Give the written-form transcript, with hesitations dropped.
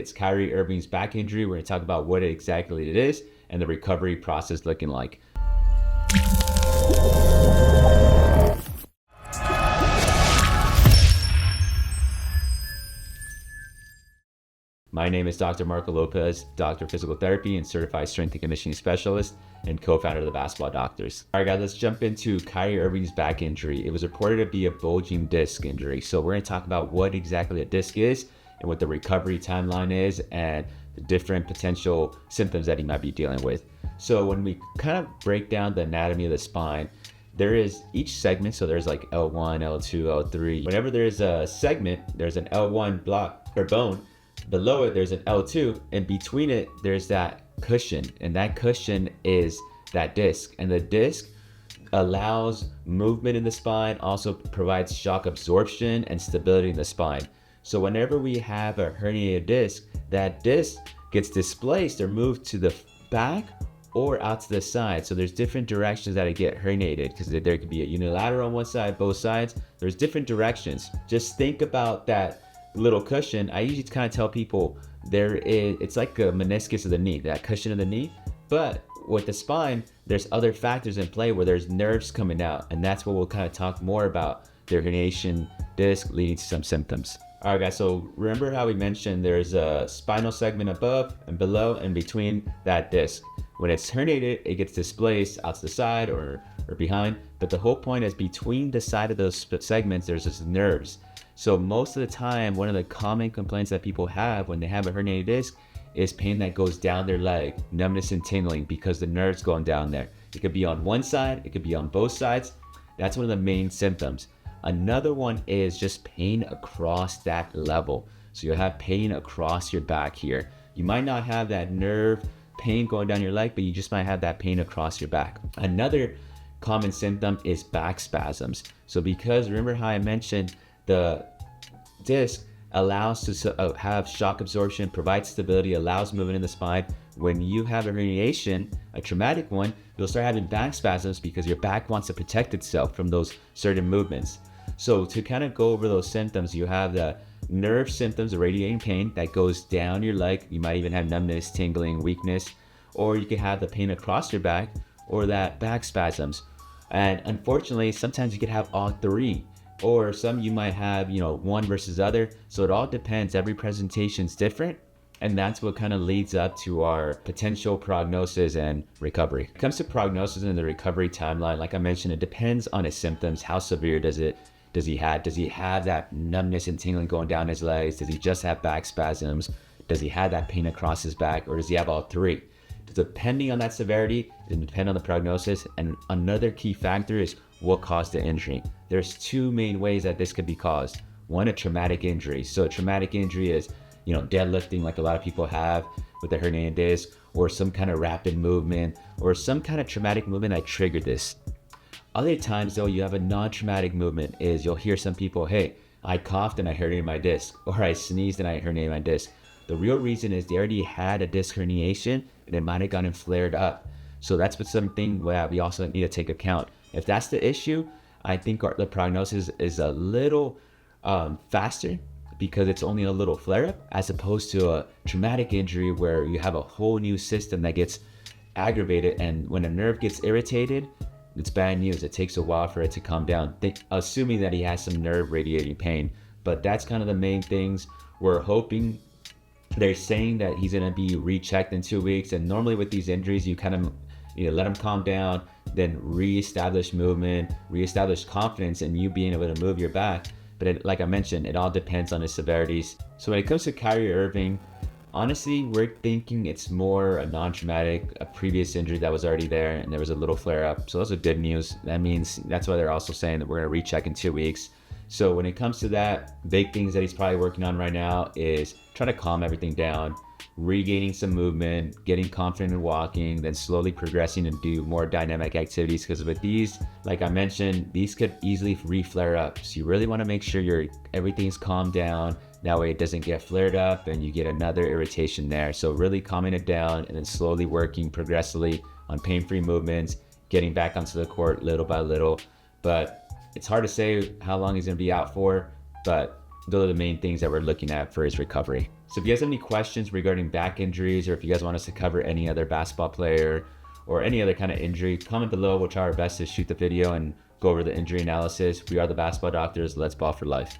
It's Kyrie Irving's back injury. We're going to talk about what exactly it is and the recovery process looking like. My name is Dr. Marco Lopez, Doctor of Physical Therapy and Certified Strength and Conditioning Specialist and co-founder of the Basketball Doctors. All right, guys, let's jump into Kyrie Irving's back injury. It was reported to be a bulging disc injury. So we're going to talk about what exactly a disc is and what the recovery timeline is and the different potential symptoms that he might be dealing with. So when we kind of break down the anatomy of the spine, there is each segment. So there's like L1, L2, L3. Whenever there's a segment, there's an L1 block or bone. Below it, there's an L2, and between it, there's that cushion, and that cushion is that disc. And the disc allows movement in the spine, also provides shock absorption and stability in the spine. So whenever we have a herniated disc, that disc gets displaced or moved to the back or out to the side. So there's different directions that it get herniated, because there could be a unilateral on one side, both sides. There's different directions. Just think about that little cushion. I usually kind of tell people it's like a meniscus of the knee, that cushion of the knee. But with the spine, there's other factors in play where there's nerves coming out, and that's what we'll kind of talk more about, the herniation disc leading to some symptoms. All right, guys, so remember how we mentioned there's a spinal segment above and below and between that disc. When it's herniated, it gets displaced out to the side or behind, but the whole point is between the side of those segments, there's just nerves. So most of the time, one of the common complaints that people have when they have a herniated disc is pain that goes down their leg, numbness and tingling, because the nerve's going down there. It could be on one side, it could be on both sides. That's one of the main symptoms. Another one is just pain across that level. So you'll have pain across your back here. You might not have that nerve pain going down your leg, but you just might have that pain across your back. Another common symptom is back spasms. So because remember how I mentioned the disc allows to have shock absorption, provides stability, allows movement in the spine. When you have a herniation, a traumatic one, you'll start having back spasms because your back wants to protect itself from those certain movements. So to kind of go over those symptoms, you have the nerve symptoms, the radiating pain that goes down your leg. You might even have numbness, tingling, weakness, or you can have the pain across your back or that back spasms. And unfortunately, sometimes you could have all three. Or some you might have, one versus other. So it all depends. Every presentation is different. And that's what kind of leads up to our potential prognosis and recovery. When it comes to prognosis and the recovery timeline, like I mentioned, it depends on his symptoms. How severe does he have that numbness and tingling going down his legs? Does he just have back spasms? Does he have that pain across his back? Or does he have all three? Depending on that severity, it depends on the prognosis. And another key factor is what caused the injury. There's two main ways that this could be caused. One, a traumatic injury. So a traumatic injury is, deadlifting like a lot of people have with the herniated disc, or some kind of rapid movement, or some kind of traumatic movement that triggered this. Other times though, you have a non-traumatic movement is you'll hear some people, hey, I coughed and I herniated my disc, or I sneezed and I herniated my disc. The real reason is they already had a disc herniation and it might have gotten flared up. So that's something that we also need to take account. If that's the issue, I think the prognosis is a little faster because it's only a little flare-up, as opposed to a traumatic injury where you have a whole new system that gets aggravated, and when a nerve gets irritated, it's bad news. It takes a while for it to calm down, assuming that he has some nerve radiating pain. But that's kind of the main things we're hoping. They're saying that he's going to be rechecked in 2 weeks, and normally with these injuries, you kind of let him calm down, then reestablish movement, reestablish confidence in you being able to move your back. But like I mentioned, it all depends on the severities. So when it comes to Kyrie Irving, honestly, we're thinking it's more a non-traumatic, a previous injury that was already there, and there was a little flare-up. So those are good news. That means that's why they're also saying that we're going to recheck in 2 weeks. So when it comes to that, big things that he's probably working on right now is trying to calm everything down, regaining some movement, getting confident in walking, then slowly progressing and do more dynamic activities. Because with these, like I mentioned, these could easily re-flare up. So you really want to make sure everything's calmed down. That way it doesn't get flared up and you get another irritation there. So really calming it down and then slowly working progressively on pain-free movements, getting back onto the court little by little. But it's hard to say how long he's going to be out for, but Those are the main things that we're looking at for his recovery. So if you guys have any questions regarding back injuries, or if you guys want us to cover any other basketball player or any other kind of injury, comment below. We'll try our best to shoot the video and go over the injury analysis. We are the Basketball Doctors. Let's ball for life.